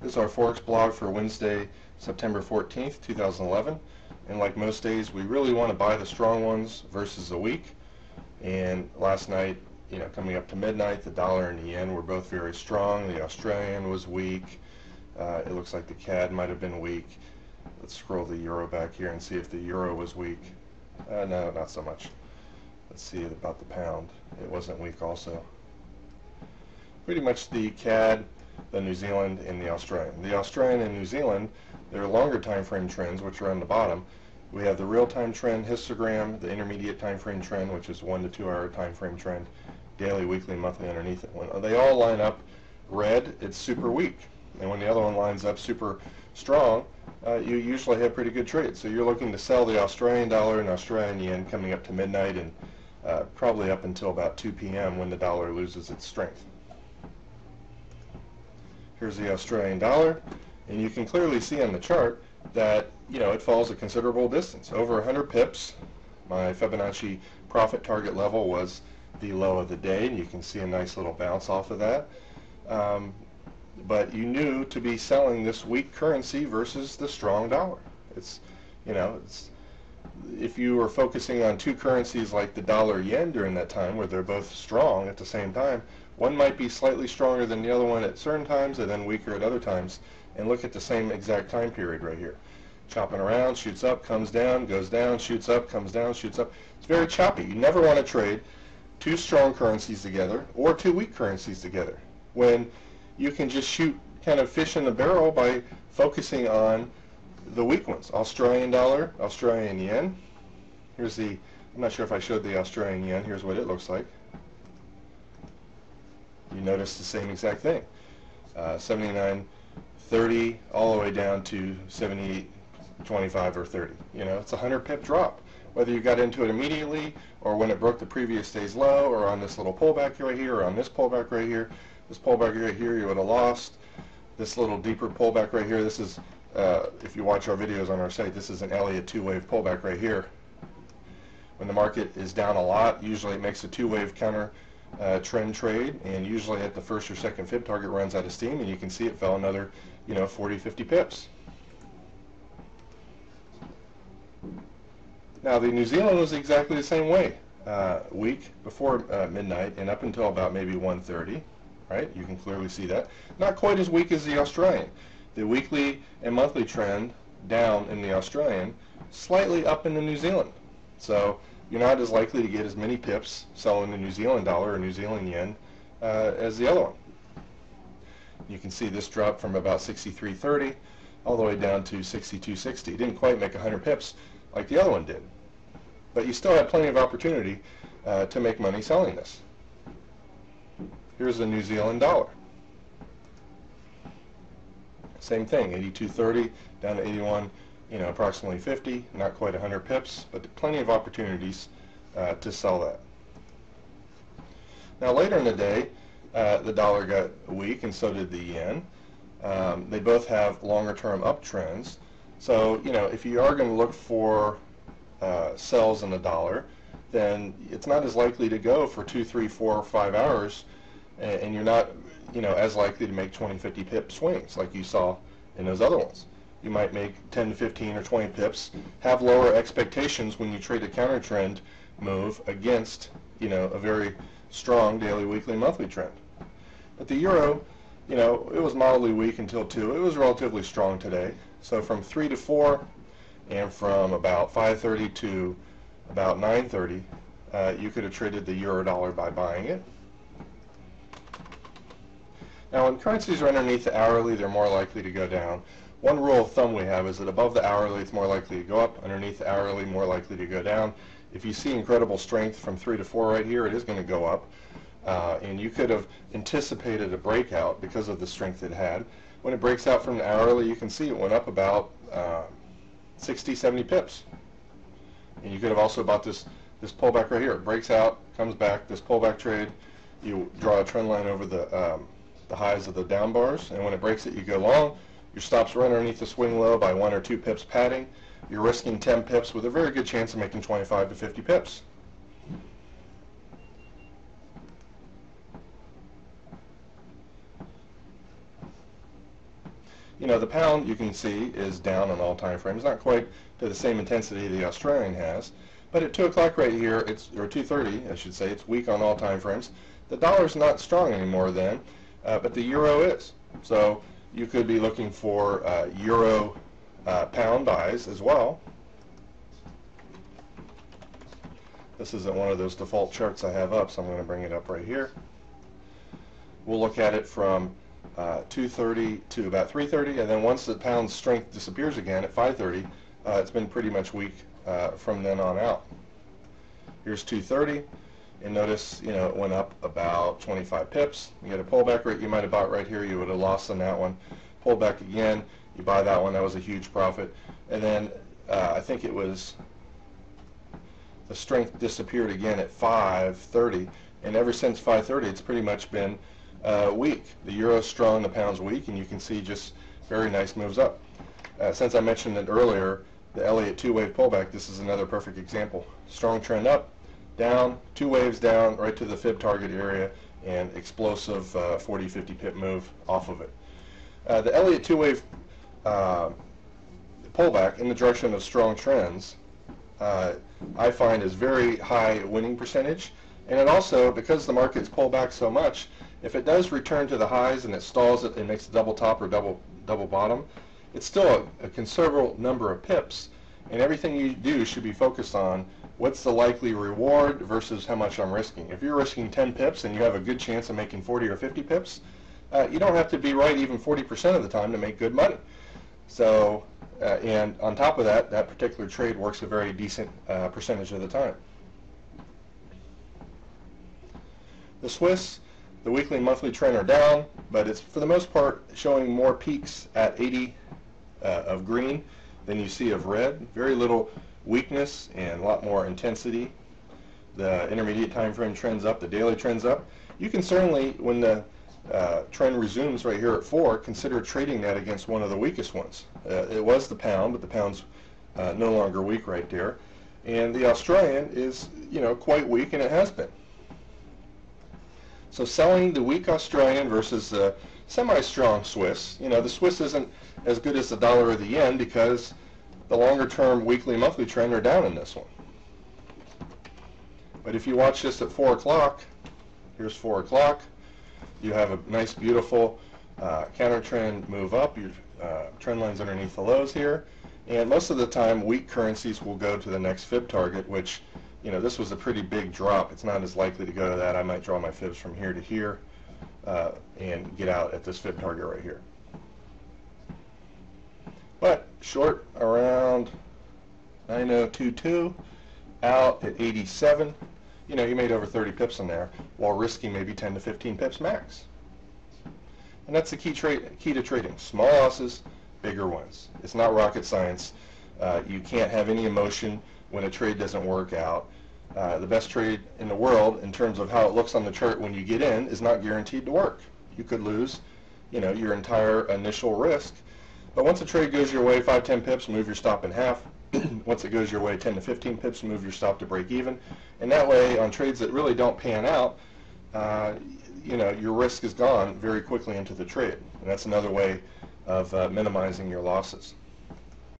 This is our Forex blog for Wednesday, September 14th, 2011. And like most days, we really want to buy the strong ones versus the weak. And last night, coming up to midnight, the dollar and the yen were both very strong. The Australian was weak. It looks like the CAD might have been weak. Let's scroll the euro back here and see if the euro was weak. No, not so much. Let's see about the pound. It wasn't weak also. Pretty much the CAD, the New Zealand, and the Australian. The Australian and New Zealand, they're longer time frame trends, which are on the bottom. We have the real-time trend histogram, the intermediate time frame trend, which is 1 to 2 hour time frame trend, daily, weekly, monthly underneath it. When they all line up red, it's super weak. And when the other one lines up super strong, you usually have pretty good trades. So you're looking to sell the Australian dollar and Australian yen coming up to midnight and probably up until about 2 p.m. when the dollar loses its strength. Here's the Australian dollar, and you can clearly see on the chart that it falls a considerable distance, over 100 pips. My Fibonacci profit target level was the low of the day, and you can see a nice little bounce off of that. But you knew to be selling this weak currency versus the strong dollar. If you were focusing on two currencies like the dollar yen during that time, where they're both strong at the same time, one might be slightly stronger than the other one at certain times and then weaker at other times. And look at the same exact time period right here. Chopping around, shoots up, comes down, goes down, shoots up, comes down, shoots up. It's very choppy. You never want to trade two strong currencies together or two weak currencies together when you can just shoot kind of fish in the barrel by focusing on the weak ones. Australian dollar, Australian yen. Here's I'm not sure if I showed the Australian yen. Here's what it looks like. You notice the same exact thing. 79.30 all the way down to 78.25 or 30. It's a 100 pip drop. Whether you got into it immediately or when it broke the previous day's low or on this little pullback right here or on this pullback right here. This pullback right here you would have lost. This little deeper pullback right here, this is, if you watch our videos on our site, this is an Elliott two-wave pullback right here. When the market is down a lot, usually it makes a two-wave counter trend trade, and usually at the first or second fib target runs out of steam, and you can see it fell another 40, 50 pips. Now the New Zealand was exactly the same way. Week before midnight and up until about maybe 1:30, right? You can clearly see that. Not quite as weak as the Australian. The weekly and monthly trend down in the Australian, slightly up in the New Zealand. So you're not as likely to get as many pips selling the New Zealand dollar or New Zealand yen as the other one. You can see this drop from about 63.30 all the way down to 62.60. It didn't quite make 100 pips like the other one did. But you still had plenty of opportunity to make money selling this. Here's the New Zealand dollar. Same thing, 82.30 down to 81. Approximately 50, not quite 100 pips, but plenty of opportunities to sell that. Now later in the day, the dollar got weak and so did the yen. They both have longer term uptrends. So, if you are going to look for sells in the dollar, then it's not as likely to go for 2, 3, 4, 5 hours, and you're not, as likely to make 20, 50 pip swings like you saw in those other ones. You might make 10 to 15 or 20 pips, have lower expectations when you trade a counter trend move against, a very strong daily, weekly, monthly trend. But the euro, it was mildly weak until 2. It was relatively strong today. So from 3 to 4 and from about 5:30 to about 9:30, you could have traded the euro dollar by buying it. Now when currencies are underneath the hourly, they're more likely to go down. One rule of thumb we have is that above the hourly it's more likely to go up, underneath the hourly more likely to go down. If you see incredible strength from 3 to 4 right here, it is going to go up. And you could have anticipated a breakout because of the strength it had. When it breaks out from the hourly, you can see it went up about 60, 70 pips. And you could have also bought this pullback right here. It breaks out, comes back, this pullback trade, you draw a trend line over the highs of the down bars, and when it breaks it, you go long. Your stops run underneath the swing low by 1 or 2 pips padding. You're risking 10 pips with a very good chance of making 25 to 50 pips. The pound, you can see, is down on all time frames, not quite to the same intensity the Australian has, but at 2 o'clock right here, or 2:30, I should say, it's weak on all time frames. The dollar's not strong anymore then, but the euro is. So you could be looking for euro pound buys as well. This isn't one of those default charts I have up, so I'm going to bring it up right here. We'll look at it from 2:30 to about 3:30, and then once the pound's strength disappears again at 5:30, it's been pretty much weak from then on out. Here's 2:30, and notice, it went up about 25 pips. You get a pullback rate you might have bought right here, you would have lost on that one. Pull back again, you buy that one, that was a huge profit. And then I think it was the strength disappeared again at 5:30, and ever since 5:30 it's pretty much been weak. The euro's strong, the pound's weak, and you can see just very nice moves up. Since I mentioned it earlier, the Elliott two-wave pullback, this is another perfect example. Strong trend up, down, 2 waves down right to the fib target area, and explosive 40-50 pip move off of it. The Elliott two-wave pullback in the direction of strong trends I find is very high winning percentage, and it also, because the market's pulled back so much, if it does return to the highs and it stalls it and makes a double top or double bottom, it's still a considerable number of pips, and everything you do should be focused on what's the likely reward versus how much I'm risking. If you're risking 10 pips and you have a good chance of making 40 or 50 pips, you don't have to be right even 40% of the time to make good money. So, and on top of that, that particular trade works a very decent percentage of the time. The Swiss, the weekly and monthly trend are down, but it's for the most part showing more peaks at 80 of green than you see of red. Very little weakness and a lot more intensity. The intermediate time frame trends up, the daily trends up. You can certainly, when the trend resumes right here at 4, consider trading that against one of the weakest ones. It was the pound, but the pound's no longer weak right there. And the Australian is, quite weak, and it has been. So selling the weak Australian versus the semi-strong Swiss. The Swiss isn't as good as the dollar or the yen because the longer-term weekly and monthly trend are down in this one. But if you watch this at 4 o'clock, here's 4 o'clock, you have a nice, beautiful counter trend move up. Your trend line's underneath the lows here. And most of the time, weak currencies will go to the next fib target, which, this was a pretty big drop. It's not as likely to go to that. I might draw my fibs from here to here and get out at this fib target right here. But short around 9022, out at 87. You made over 30 pips in there while risking maybe 10 to 15 pips max. And that's the key to trading. Small losses, bigger wins. It's not rocket science. You can't have any emotion when a trade doesn't work out. The best trade in the world, in terms of how it looks on the chart when you get in, is not guaranteed to work. You could lose, your entire initial risk. But once a trade goes your way 5-10 pips, move your stop in half. Once it goes your way 10 to 15 pips, move your stop to break even. And that way, on trades that really don't pan out, your risk is gone very quickly into the trade. And that's another way of minimizing your losses.